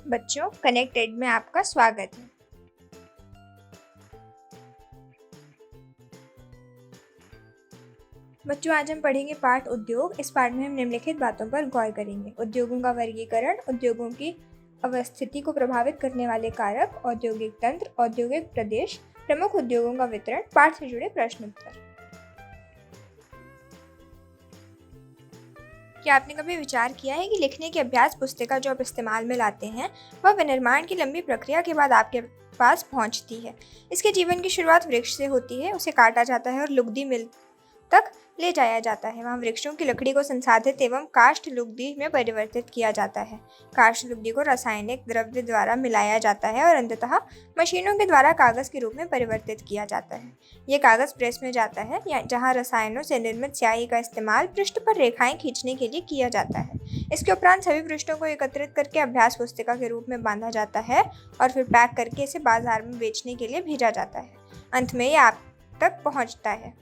बच्चों, कनेक्टेड में आपका स्वागत है। बच्चों, आज हम पढ़ेंगे पाठ उद्योग। इस पाठ में हम निम्नलिखित बातों पर गौर करेंगे। उद्योगों का वर्गीकरण, उद्योगों की अवस्थिति को प्रभावित करने वाले कारक, औद्योगिक तंत्र, औद्योगिक प्रदेश, प्रमुख उद्योगों का वितरण, पाठ से जुड़े प्रश्न उत्तर। क्या आपने कभी विचार किया है कि लिखने की अभ्यास पुस्तिका जो आप इस्तेमाल में लाते हैं वह विनिर्माण की लंबी प्रक्रिया के बाद आपके पास पहुंचती है। इसके जीवन की शुरुआत वृक्ष से होती है, उसे काटा जाता है और लुगदी मिल तक ले जाया जाता है। वहाँ वृक्षों की लकड़ी को संसाधित एवं काष्ठ लुगदी में परिवर्तित किया जाता है। काष्ठ लुगदी को रासायनिक द्रव्य द्वारा मिलाया जाता है और अंततः मशीनों के द्वारा कागज के रूप में परिवर्तित किया जाता है। ये कागज प्रेस में जाता है, जहाँ रसायनों से निर्मित स्याही का इस्तेमाल पृष्ठ पर रेखाएं खींचने के लिए किया जाता है। इसके उपरांत सभी पृष्ठों को एकत्रित करके अभ्यास पुस्तिका के रूप में बांधा जाता है और फिर पैक करके इसे बाजार में बेचने के लिए भेजा जाता है। अंत में ये आप तक पहुँचता है।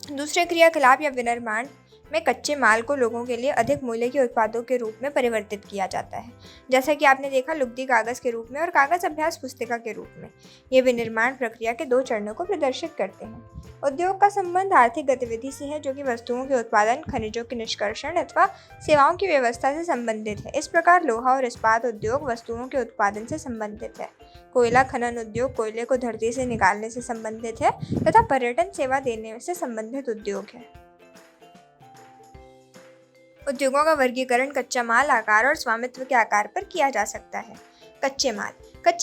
दूसरे क्रियाकलाप या विनिर्माण में कच्चे माल को लोगों के लिए अधिक मूल्य के उत्पादों के रूप में परिवर्तित किया जाता है, जैसा कि आपने देखा लुगदी कागज के रूप में और कागज अभ्यास पुस्तिका के रूप में। ये विनिर्माण प्रक्रिया के दो चरणों को प्रदर्शित करते हैं। उद्योग का संबंध आर्थिक गतिविधि से है, जो कि वस्तुओं के उत्पादन, खनिजों के निष्कर्षण अथवा सेवाओं की व्यवस्था से संबंधित है। इस प्रकार लोहा और इस्पात उद्योग वस्तुओं के उत्पादन से संबंधित है। कोयला खनन उद्योग कोयले को धरती से निकालने से संबंधित है तथा पर्यटन सेवा देने से संबंधित उद्योग है। उद्योगों का वर्गीकरण कच्चा माल, आकार और स्वामित्व के आकार पर किया जा सकता है। कच्चे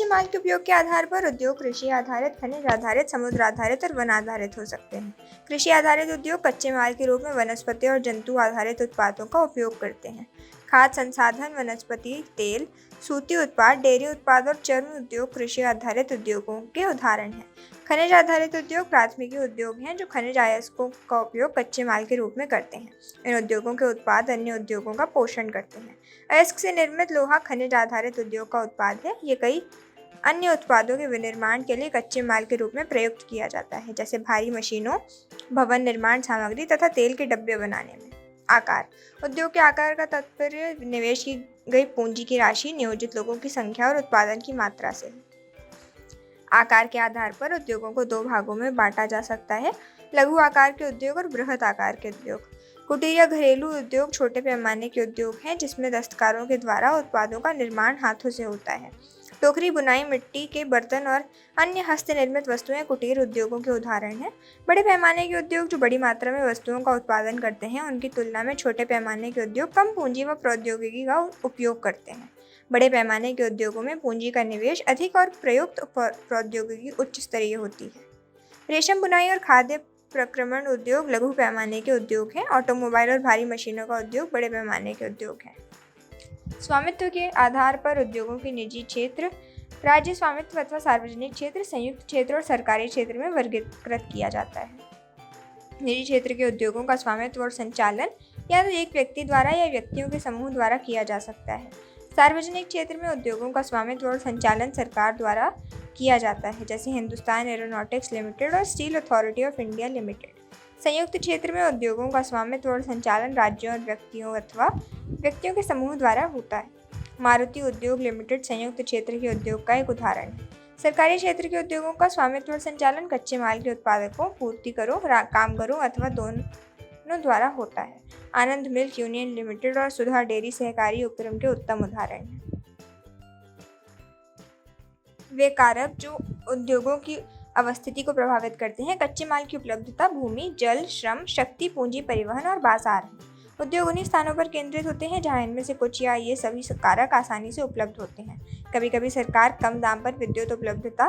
माल के उपयोग के आधार पर उद्योग कृषि आधारित, खनिज आधारित, समुद्र आधारित और वन आधारित हो सकते हैं। कृषि आधारित उद्योग कच्चे माल के रूप में वनस्पति और जंतु आधारित उत्पादों का उपयोग करते हैं। खाद्य संसाधन, वनस्पति तेल, सूती उत्पाद, डेयरी उत्पाद और चर्म उद्योग कृषि आधारित उद्योगों के उदाहरण हैं। खनिज आधारित उद्योग प्राथमिकी उद्योग हैं जो खनिज अयस्कों का उपयोग कच्चे माल के रूप में करते हैं। इन उद्योगों के उत्पाद अन्य उद्योगों का पोषण करते हैं। अयस्क से निर्मित लोहा खनिज आधारित उद्योग का उत्पाद है। ये कई अन्य उत्पादों के विनिर्माण के लिए कच्चे माल के रूप में प्रयुक्त किया जाता है, जैसे भारी मशीनों, भवन निर्माण सामग्री तथा तेल के डब्बे बनाने में। आकार, उद्योग के आकार का तात्पर्य निवेश की गई पूंजी की राशि, नियोजित लोगों की संख्या और उत्पादन की मात्रा से है। आकार के आधार पर उद्योगों को दो भागों में बांटा जा सकता है: लघु आकार के उद्योग और बृहत आकार के उद्योग। कुटीर या घरेलू उद्योग छोटे पैमाने के उद्योग हैं जिसमें दस्तकारों के द्वारा उत्पादों का निर्माण हाथों से होता है। टोकरी बुनाई, मिट्टी के बर्तन और अन्य हस्त निर्मित वस्तुएं कुटीर उद्योगों के उदाहरण हैं। बड़े पैमाने के उद्योग जो बड़ी मात्रा में वस्तुओं का उत्पादन करते हैं, उनकी तुलना में छोटे पैमाने के उद्योग कम पूंजी व प्रौद्योगिकी का उपयोग करते हैं। बड़े पैमाने के उद्योगों में पूंजी का निवेश अधिक और प्रयुक्त प्रौद्योगिकी उच्च स्तरीय होती है। रेशम बुनाई और खाद्य प्रक्रमण उद्योग लघु पैमाने के उद्योग हैं। ऑटोमोबाइल और भारी मशीनों का उद्योग बड़े पैमाने के उद्योग हैं। स्वामित्व के आधार पर उद्योगों के निजी क्षेत्र, राज्य स्वामित्व अथवा सार्वजनिक क्षेत्र, संयुक्त क्षेत्र और सरकारी क्षेत्र में वर्गीकृत किया जाता है। निजी क्षेत्र के उद्योगों का स्वामित्व और संचालन या तो एक व्यक्ति द्वारा या व्यक्तियों के समूह द्वारा किया जा सकता है। सार्वजनिक क्षेत्र में उद्योगों का स्वामित्व और संचालन सरकार द्वारा किया जाता है, जैसे हिंदुस्तान एरोनॉटिक्स लिमिटेड और steel authority of India limited. संयुक्त क्षेत्र में उद्योगों का स्वामित्व और संचालन राज्यों और व्यक्तियों अथवा व्यक्तियों के समूह द्वारा होता है। मारुति उद्योग लिमिटेड संयुक्त क्षेत्र के उद्योग का एक उदाहरण है। सरकारी क्षेत्र के उद्योगों का स्वामित्व और संचालन कच्चे माल के उत्पादकों, पूर्तिकरों, कामगारों अथवा दोनों द्वारा होता है। आनंद मिल्क यूनियन लिमिटेड और सुधा डेयरी सहकारी उपक्रम के उत्तम उदाहरण हैं। वे कारक जो उद्योगों की अवस्थिति को प्रभावित करते हैं: कच्चे माल की उपलब्धता, भूमि, जल, श्रम, शक्ति, पूंजी, परिवहन और बाजार हैं। उद्योग उन्हीं स्थानों पर केंद्रित होते हैं जहां इनमें से कुछ या ये सभी कारक आसानी से उपलब्ध होते हैं। कभी कभी सरकार कम दाम पर विद्युत उपलब्धता,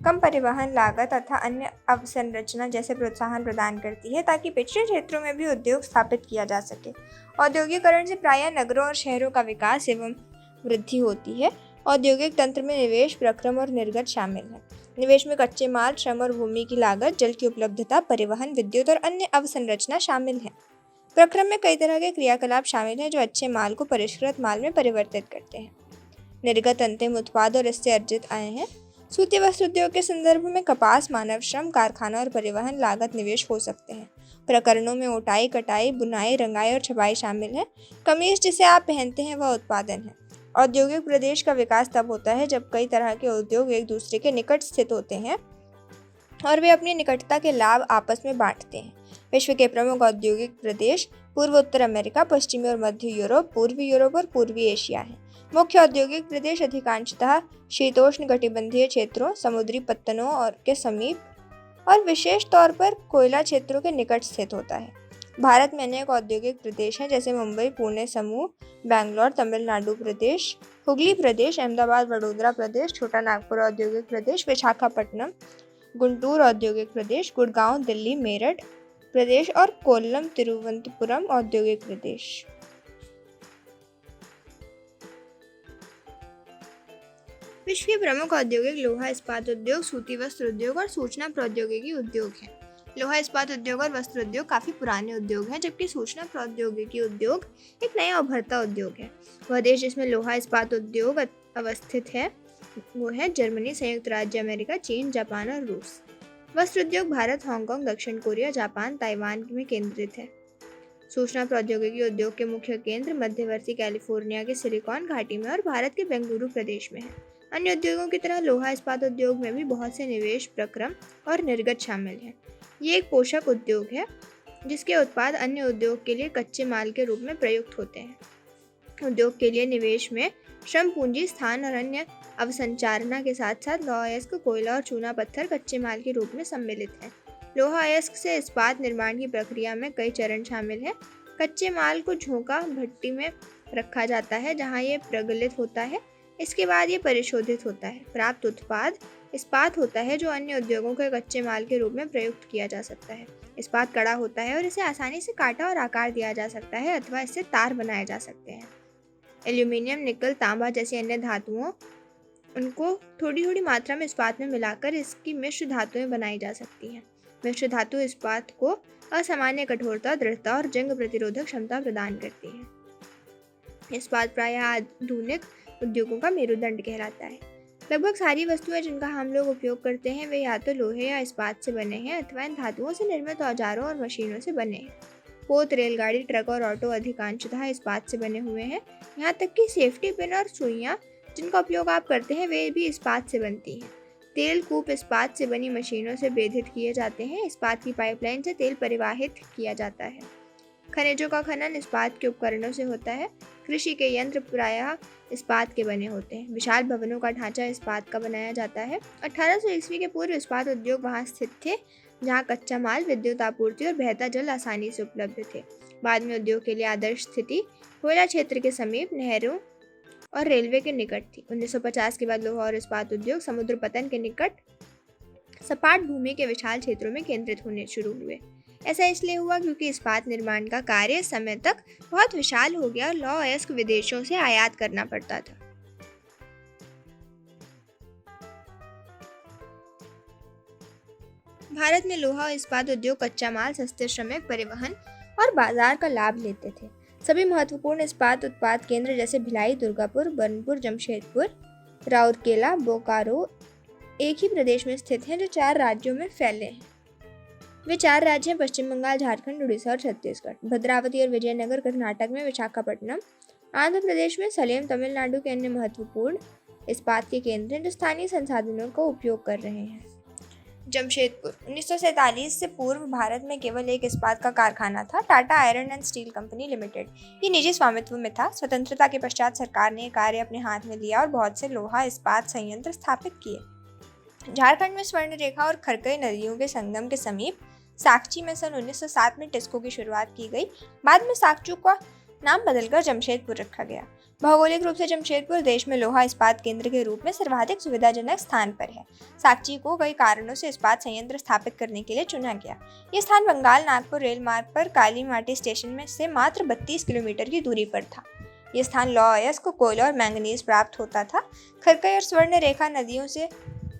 कम परिवहन लागत तथा अन्य अवसंरचना जैसे प्रोत्साहन प्रदान करती है ताकि पिछड़े क्षेत्रों में भी उद्योग स्थापित किया जा सके। औद्योगिकरण से प्रायः नगरों और शहरों का विकास एवं वृद्धि होती है। औद्योगिक तंत्र में निवेश, प्रक्रम और निर्गत शामिल है। निवेश में कच्चे माल, श्रम और भूमि की लागत, जल की उपलब्धता, परिवहन, विद्युत और अन्य अवसंरचना शामिल है। प्रक्रम में कई तरह के क्रियाकलाप शामिल हैं जो अच्छे माल को परिष्कृत माल में परिवर्तित करते हैं। निर्गत अंतिम उत्पाद और इससे अर्जित आय हैं। सूती वस्त्र उद्योग के संदर्भ में कपास, मानव श्रम, कारखाना और परिवहन लागत निवेश हो सकते हैं। प्रकरणों में ओटाई, कटाई, बुनाई, रंगाई और छपाई शामिल है। कमीज जिसे आप पहनते हैं वह उत्पादन है। औद्योगिक प्रदेश का विकास तब होता है जब कई तरह के उद्योग एक दूसरे के निकट स्थित होते हैं और वे अपनी निकटता के लाभ आपस में बांटते हैं। विश्व के प्रमुख औद्योगिक प्रदेश पूर्व उत्तर अमेरिका, पश्चिमी और मध्य यूरोप और पूर्वी एशिया हैं। मुख्य औद्योगिक प्रदेश अधिकांशतः शीतोष्ण कटिबंधीय क्षेत्रों, समुद्री पत्तनों और के समीप और विशेष तौर पर कोयला क्षेत्रों के निकट स्थित होता है। भारत में अनेक औद्योगिक प्रदेश हैं, जैसे मुंबई, पुणे समूह, बैंगलोर, तमिलनाडु प्रदेश, हुगली प्रदेश, अहमदाबाद, वडोदरा प्रदेश, छोटा नागपुर औद्योगिक प्रदेश, विशाखापट्टनम, गुंटूर औद्योगिक प्रदेश, गुड़गांव, दिल्ली, मेरठ प्रदेश और कोल्लम तिरुवनंतपुरम औद्योगिक प्रदेश। विश्व के प्रमुख औद्योगिक लोहा इस्पात उद्योग, सूती वस्त्र उद्योग और सूचना प्रौद्योगिकी उद्योग हैं। लोहा इस्पात उद्योग और वस्त्र उद्योग काफी पुराने उद्योग हैं, जबकि सूचना प्रौद्योगिकी उद्योग एक नया उभरता उद्योग है। वह देश जिसमें लोहा इस्पात उद्योग अवस्थित है वो है जर्मनी, संयुक्त राज्य अमेरिका, चीन, जापान और रूस। वस्त्र उद्योग भारत, हांगकांग, दक्षिण कोरिया, जापान, ताइवान में केंद्रित है। सूचना प्रौद्योगिकी उद्योग के मुख्य केंद्र मध्यवर्ती कैलिफोर्निया के सिलिकॉन घाटी में और भारत के बेंगलुरु प्रदेश में है। अन्य उद्योगों की तरह लोहा इस्पात उद्योग में भी बहुत से निवेश, प्रक्रम और निर्गत शामिल हैं। ये एक पोषक उद्योग है जिसके उत्पाद अन्य उद्योग के लिए कच्चे माल के रूप में प्रयुक्त होते हैं। उद्योग के लिए निवेश में श्रम पूंजी, स्थान और अन्य अवसंरचना के साथ साथ लोहा अयस्क, कोयला और चूना पत्थर कच्चे माल के रूप में सम्मिलित है। लोहा अयस्क से इस्पात निर्माण की प्रक्रिया में कई चरण शामिल हैं। कच्चे माल को झोंका भट्टी में रखा जाता है, जहां ये प्रगलित होता है। इसके बाद ये परिशोधित होता है। प्राप्त उत्पाद इस्पात होता है, जो अन्य उद्योगों के कच्चे माल के रूप में प्रयुक्त किया जा सकता है। इस्पात कड़ा होता है और इसे आसानी से काटा और आकार दिया जा सकता है अथवा इससे तार बनाए जा सकते हैं। एल्यूमीनियम, निकल, तांबा जैसी अन्य धातुओं उनको थोड़ी थोड़ी मात्रा में इस्पात में मिलाकर इसकी मिश्र धातुएं बनाई जा सकती हैं। मिश्र धातु इस्पात को असामान्य कठोरता, दृढ़ता और जंग प्रतिरोधक क्षमता प्रदान करती है। इस्पात प्रायः आधुनिक उद्योगों का मेरुदंड कहलाता है। लगभग सारी वस्तुएं जिनका हम लोग उपयोग करते हैं वे या तो लोहे या इस्पात से बने हैं अथवा इन धातुओं से निर्मित औजारों और मशीनों से बने हैं। पोत, रेलगाड़ी, ट्रक और ऑटो अधिकांशतः इस्पात से बने हुए हैं। यहाँ तक कि सेफ्टी पिन और सुइयाँ जिनका उपयोग आप करते हैं वे भी इस्पात से बनती हैं। तेल कूप इस्पात से बनी मशीनों से बेधित किए जाते हैं। इस्पात की पाइपलाइन से तेल परिवाहित किया जाता है। खनिजों का खनन इस्पात के उपकरणों से होता है। कृषि के यंत्र प्रायः इस्पात के बने होते हैं। विशाल भवनों का ढांचा इस्पात का बनाया जाता है। 1800 ईस्वी के पूर्व इस्पात उद्योग वहां स्थित थे जहां कच्चा माल, विद्युत आपूर्ति और बहता जल आसानी से उपलब्ध थे। बाद में उद्योग के लिए आदर्श स्थिति कोयला क्षेत्र के समीप, नहरों और रेलवे के निकट थी। 1950 के बाद लोहा और इस्पात उद्योग समुद्र पतन के निकट सपाट भूमि के विशाल क्षेत्रों में केंद्रित होने शुरू हुए। ऐसा इसलिए हुआ क्योंकि इस्पात निर्माण का कार्य समय तक बहुत विशाल हो गया और लोहा अयस्क विदेशों से आयात करना पड़ता था। भारत में लोहा और इस्पात उद्योग कच्चा माल, सस्ते श्रमिक, परिवहन और बाजार का लाभ लेते थे। सभी महत्वपूर्ण इस्पात उत्पाद केंद्र जैसे भिलाई, दुर्गापुर, बर्नपुर, जमशेदपुर, राउरकेला, बोकारो एक ही प्रदेश में स्थित हैं जो 4 राज्यों में फैले हैं। वे 4 राज्य हैं पश्चिम बंगाल, झारखंड, उड़ीसा और छत्तीसगढ़। भद्रावती और विजयनगर कर्नाटक में, विशाखापट्टनम आंध्र प्रदेश में, सलेम तमिलनाडु के अन्य महत्वपूर्ण इस्पात के केंद्र हैं जो स्थानीय संसाधनों का उपयोग कर रहे हैं। जमशेदपुर 1947 से पूर्व भारत में केवल एक इस्पात का कारखाना था, Tata iron and steel company limited. ये निजी स्वामित्व में था। स्वतंत्रता के पश्चात सरकार ने कार्य अपने हाथ में लिया और बहुत से लोहा इस्पात संयंत्र स्थापित किए। झारखंड में स्वर्ण रेखा और खरकई नदियों के संगम के समीप साकची में सन 1907 में टिस्को की शुरुआत की गई। बाद में साकचू का नाम बदलकर जमशेदपुर रखा गया। भौगोलिक रूप से जमशेदपुर देश में लोहा इस्पात केंद्र के रूप में सर्वाधिक सुविधाजनक स्थान पर है। साकची को कई कारणों से इस्पात संयंत्र स्थापित करने के लिए चुना गया। ये स्थान बंगाल नागपुर रेल मार्ग पर काली माटी स्टेशन में से मात्र 32 किलोमीटर की दूरी पर था। ये स्थान लोहा अयस्क, कोयला और मैंगनीज प्राप्त होता था। खरकई और स्वर्ण रेखा नदियों से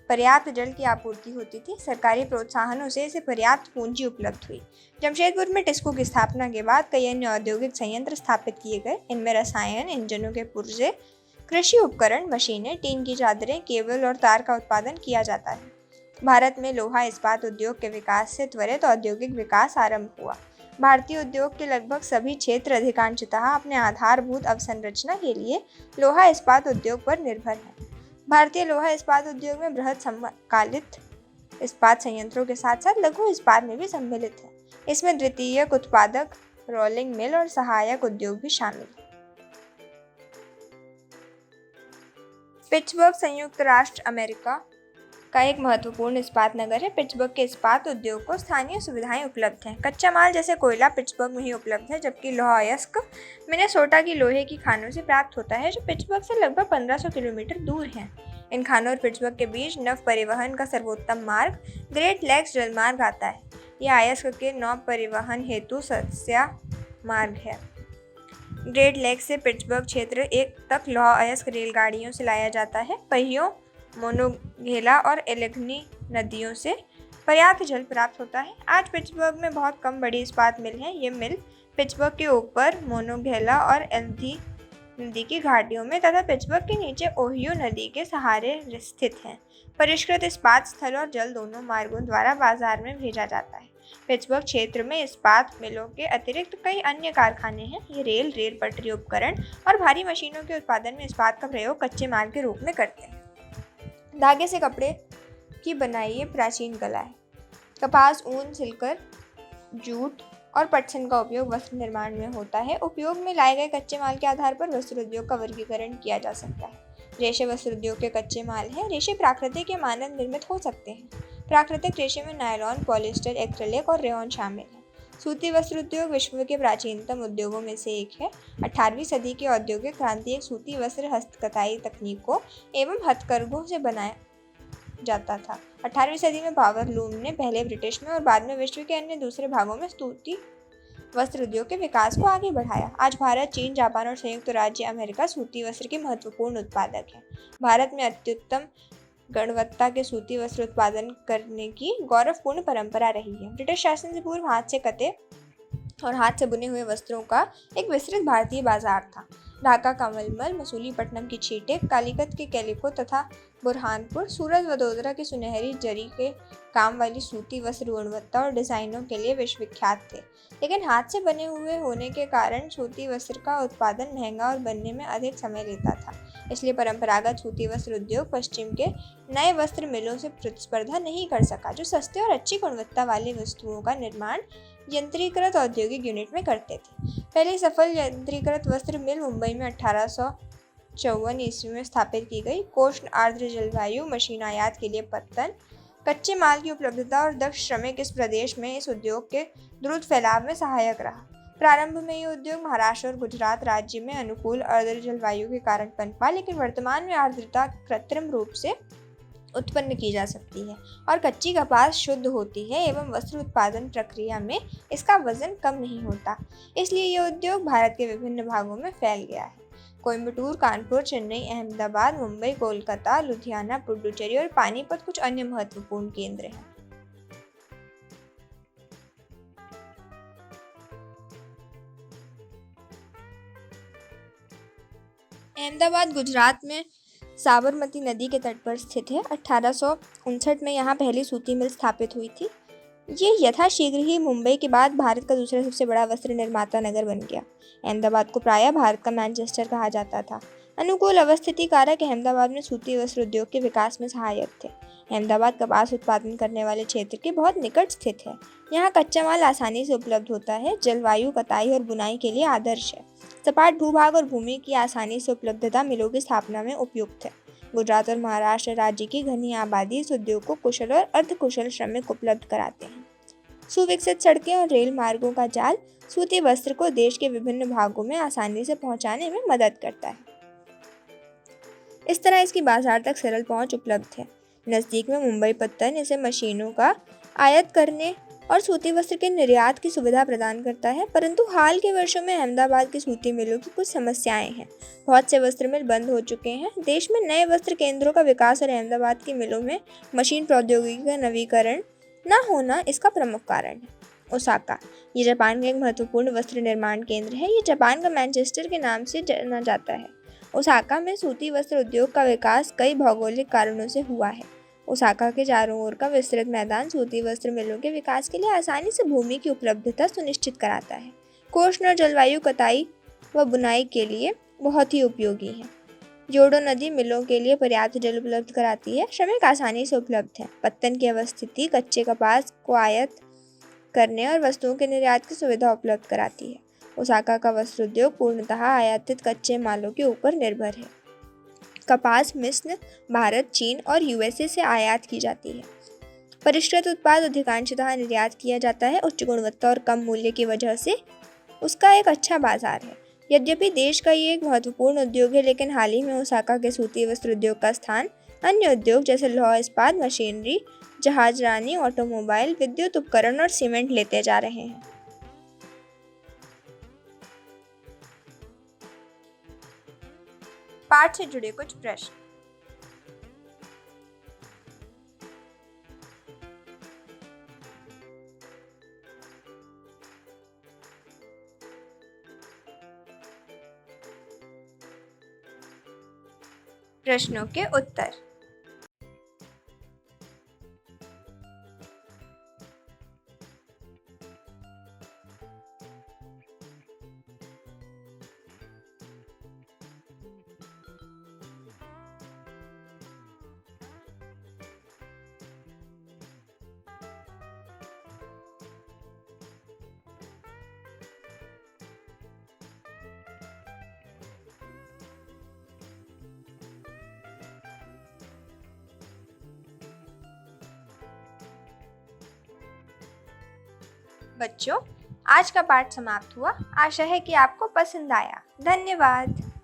पर्याप्त जल की आपूर्ति होती थी। सरकारी प्रोत्साहनों से इसे पर्याप्त पूंजी उपलब्ध हुई। जमशेदपुर में टिस्को की स्थापना के बाद कई अन्य औद्योगिक संयंत्र स्थापित किए गए। इनमें रसायन, इंजनों के पुर्जे, कृषि उपकरण, मशीनें, टीन की चादरें, केबल और तार का उत्पादन किया जाता है। भारत में लोहा इस्पात उद्योग के विकास से त्वरित औद्योगिक विकास आरंभ हुआ। भारतीय उद्योग के लगभग सभी क्षेत्र अधिकांशतः अपने आधारभूत अवसंरचना के लिए लोहा इस्पात उद्योग पर निर्भर हैं। भारतीय लोहा इस्पात उद्योग में बृहद समकालिक इस्पात संयंत्रों के साथ साथ लघु इस्पात में भी सम्मिलित है। इसमें द्वितीयक उत्पादक, रोलिंग मिल और सहायक उद्योग भी शामिल हैं। पिट्सबर्ग संयुक्त राष्ट्र अमेरिका का एक महत्वपूर्ण इस्पात नगर है। पिट्सबर्ग के इस्पात उद्योग को स्थानीय सुविधाएं उपलब्ध हैं। कच्चा माल जैसे कोयला पिट्सबर्ग में ही उपलब्ध है, जबकि लौह अयस्क मिनेसोटा की लोहे की खानों से प्राप्त होता है, जो पिट्सबर्ग से लगभग 1500 किलोमीटर दूर हैं। इन खानों और पिट्सबर्ग के बीच नव परिवहन का सर्वोत्तम मार्ग ग्रेट लेक्स जलमार्ग आता है। यह अयस्क के नौ परिवहन हेतु सस्या मार्ग है। ग्रेट लेक्स से पिट्सबर्ग क्षेत्र एक तक लौह अयस्क रेलगाड़ियों से लाया जाता है। पहियों, मोनोघेला और एलेघनी नदियों से पर्याप्त जल प्राप्त होता है। आज पिट्सबर्ग में बहुत कम बड़ी इस्पात मिल हैं। ये मिल पिट्सबर्ग के ऊपर मोनोघेला और एल्धी नदी की घाटियों में तथा पिट्सबर्ग के नीचे ओहियो नदी के सहारे स्थित हैं। परिष्कृत इस्पात स्थल और जल दोनों मार्गों द्वारा बाजार में भेजा जाता है। पिट्सबर्ग क्षेत्र में इस्पात मिलों के अतिरिक्त कई अन्य कारखाने हैं। ये रेल पटरी उपकरण और भारी मशीनों के उत्पादन में इस्पात का प्रयोग कच्चे माल के रूप में करते हैं। धागे से कपड़े की बनाई ये प्राचीन कला है। कपास, ऊन, सिल्कर, जूट और पटसन का उपयोग वस्त्र निर्माण में होता है। उपयोग में लाए गए कच्चे माल के आधार पर वस्त्र उद्योग का वर्गीकरण किया जा सकता है। रेशे वस्त्र उद्योग के कच्चे माल हैं। रेशे प्राकृतिक या मानव निर्मित हो सकते हैं। प्राकृतिक रेशे में नायलॉन, पॉलिएस्टर, एक्रिलिक और रेयॉन शामिल हैं। सूती वस्त्र उद्योग विश्व के प्राचीनतम उद्योगों में से एक है। 18वीं सदी की औद्योगिक क्रांति एक सूती वस्त्र हस्तकताई तकनीकों एवं हथकरघों से बनाया जाता था। 18वीं सदी में पावर लूम ने पहले ब्रिटिश में और बाद में विश्व के अन्य दूसरे भागों में सूती वस्त्र उद्योग के विकास को आगे बढ़ाया। आज भारत, चीन, जापान और संयुक्त राज्य अमेरिका सूती वस्त्र के महत्वपूर्ण उत्पादक हैं। भारत में अत्युत्तम गुणवत्ता के सूती वस्त्र उत्पादन करने की गौरवपूर्ण परंपरा रही है। ब्रिटिश शासन से पूर्व हाथ से कते और हाथ से बुने हुए वस्त्रों का एक विस्तृत भारतीय बाजार था। ढाका का मलमल, मसूलीपट्टनम की छीटें, कालीकत के कैलिको तथा बुरहानपुर, सूरत वडोदरा के सुनहरी जरी के काम वाली सूती वस्त्र गुणवत्ता और डिजाइनों के लिए विश्वविख्यात थे। लेकिन हाथ से बने हुए होने के कारण सूती वस्त्र का उत्पादन महंगा और बनने में अधिक समय लेता था। इसलिए परंपरागत सूती वस्त्र उद्योग पश्चिम के नए वस्त्र मिलों से प्रतिस्पर्धा नहीं कर सका, जो सस्ते और अच्छी गुणवत्ता वाली वस्तुओं का निर्माण यंत्रीकृत औद्योगिक यूनिट में करते थे। पहली सफल यंत्रीकृत वस्त्र मिल मुंबई में 1854 ईस्वी में स्थापित की गई। उष्ण आर्द्र जलवायु, मशीन आयात के लिए पत्तन, कच्चे माल की उपलब्धता और दक्ष श्रमिक इस प्रदेश में इस उद्योग के द्रुत फैलाव में सहायक रहा। प्रारंभ में यह उद्योग महाराष्ट्र और गुजरात राज्य में अनुकूल आर्द्र जलवायु के कारण पनपा, लेकिन वर्तमान में आर्द्रता कृत्रिम रूप से उत्पन्न की जा सकती है और कच्ची कपास शुद्ध होती है एवं वस्त्र उत्पादन प्रक्रिया में इसका वजन कम नहीं होता। इसलिए यह उद्योग भारत के विभिन्न भागों में फैल गया है। कोयम्बटूर, कानपुर, चेन्नई, अहमदाबाद, मुंबई, कोलकाता, लुधियाना, पुडुचेरी और पानीपत कुछ अन्य महत्वपूर्ण केंद्र हैं। अहमदाबाद गुजरात में साबरमती नदी के तट पर स्थित है। 1859 में यहाँ पहली सूती मिल स्थापित हुई थी। ये यथाशीघ्र ही मुंबई के बाद भारत का दूसरा सबसे बड़ा वस्त्र निर्माता नगर बन गया। अहमदाबाद को प्रायः भारत का मैनचेस्टर कहा जाता था। अनुकूल अवस्थिति कारक अहमदाबाद में सूती वस्त्र उद्योग के विकास में सहायक थे। अहमदाबाद कपास उत्पादन करने वाले क्षेत्र के बहुत निकट स्थित है। यहाँ कच्चा माल आसानी से उपलब्ध होता है। जलवायु कताई और बुनाई के लिए आदर्श है। सपाट भूभाग और भूमि की आसानी से उपलब्धता मिलों की स्थापना में उपयुक्त है। गुजरात और महाराष्ट्र राज्य की घनी आबादी इस उद्योग को कुशल और अर्धकुशल श्रमिक उपलब्ध कराते हैं। सुविकसित सड़कें और रेल मार्गों का जाल सूती वस्त्र को देश के विभिन्न भागों में आसानी से पहुंचाने में मदद करता है। इस तरह इसकी बाजार तक सरल पहुंच उपलब्ध है। नज़दीक में मुंबई पत्तन इसे मशीनों का आयात करने और सूती वस्त्र के निर्यात की सुविधा प्रदान करता है, परंतु हाल के वर्षों में अहमदाबाद की सूती मिलों की कुछ समस्याएं हैं। बहुत से वस्त्र मिल बंद हो चुके हैं। देश में नए वस्त्र केंद्रों का विकास और अहमदाबाद की मिलों में मशीन प्रौद्योगिकी का नवीकरण न होना इसका प्रमुख कारण है। ओसाका, ये जापान का एक महत्वपूर्ण वस्त्र निर्माण केंद्र है। ये जापान का मैनचेस्टर के नाम से जाना जाता है। ओसाका में सूती वस्त्र उद्योग का विकास कई भौगोलिक कारणों से हुआ है। ओसाका के चारों ओर का विस्तृत मैदान सूती वस्त्र मिलों के विकास के लिए आसानी से भूमि की उपलब्धता सुनिश्चित कराता है। उष्ण और जलवायु कताई व बुनाई के लिए बहुत ही उपयोगी है। जोडो नदी मिलों के लिए पर्याप्त जल उपलब्ध कराती है। श्रमिक आसानी से उपलब्ध है। पत्तन की अवस्थिति कच्चे कपास को आयात करने और वस्तुओं के निर्यात की सुविधा उपलब्ध कराती है। ओसाका का वस्त्र उद्योग पूर्णतः आयातित कच्चे मालों के ऊपर निर्भर है। कपास मिस्र, भारत, चीन और यूएसए से आयात की जाती है। परिष्कृत उत्पाद अधिकांशतः निर्यात किया जाता है। उच्च गुणवत्ता और कम मूल्य की वजह से उसका एक अच्छा बाजार है। यद्यपि देश का ये एक महत्वपूर्ण उद्योग है, लेकिन हाल ही में ओसाका के सूती वस्त्र उद्योग का स्थान अन्य उद्योग जैसे लौह इस्पात, मशीनरी, जहाजरानी, ऑटोमोबाइल, विद्युत उपकरण और सीमेंट लेते जा रहे हैं। पाठ से जुड़े कुछ प्रश्न। प्रश्नों के उत्तर। बच्चों, आज का पाठ समाप्त हुआ। आशा है कि आपको पसंद आया। धन्यवाद।